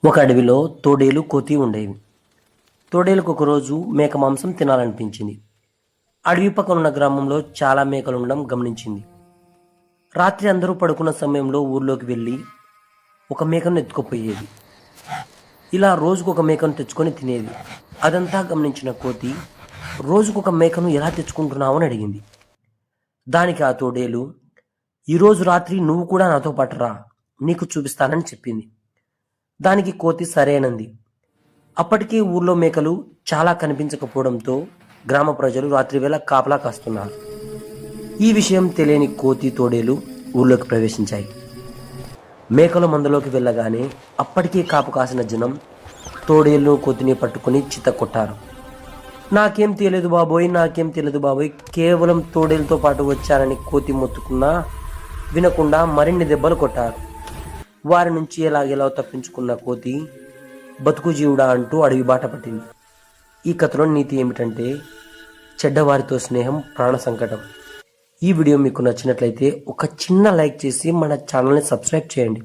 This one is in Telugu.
ఒక అడవిలో తోడేలు కోతి ఉండేవి. తోడేలుకు ఒకరోజు మేక మాంసం తినాలనిపించింది. అడవి పక్కన ఉన్న గ్రామంలో చాలా మేకలు ఉండడం గమనించింది. రాత్రి అందరూ పడుకున్న సమయంలో ఊర్లోకి వెళ్ళి ఒక మేకను ఎత్తుకుపోయేది. ఇలా రోజుకొక మేకను తెచ్చుకొని తినేది. అదంతా గమనించిన కోతి రోజుకొక మేకను ఎలా తెచ్చుకుంటున్నావు అని అడిగింది. దానికి ఆ తోడేలు, ఈరోజు రాత్రి నువ్వు కూడా నాతో పాటు రా, నీకు చూపిస్తానని చెప్పింది. దానికి కోతి సరేనంది. అప్పటికే ఊర్లో మేకలు చాలా కనిపించకపోవడంతో గ్రామ ప్రజలు రాత్రివేళ కాపలా కాస్తున్నారు. ఈ విషయం తెలియని కోతి తోడేలు ఊర్లోకి ప్రవేశించాయి. మేకల మందలోకి వెళ్ళగానే అప్పటికే కాపు కాసిన జనం తోడేలు కోతిని పట్టుకుని చితక్కొట్టారు. నాకేం తెలియదు బాబోయ్, నాకేం తెలియదు బాబోయ్, కేవలం తోడేలతో పాటు వచ్చారని కోతి మొత్తుకున్నా వినకుండా మరిన్ని దెబ్బలు కొట్టారు. వారి నుంచి ఎలాగెలా తప్పించుకున్న కోతి బతుకు జీవుడా అంటూ అడవి బాట పట్టింది. ఈ కథలో నీతి ఏమిటంటే, చెడ్డవారితో స్నేహం ప్రాణ సంకటం. ఈ వీడియో మీకు నచ్చినట్లయితే ఒక చిన్న లైక్ చేసి మన ఛానల్ని సబ్స్క్రైబ్ చేయండి.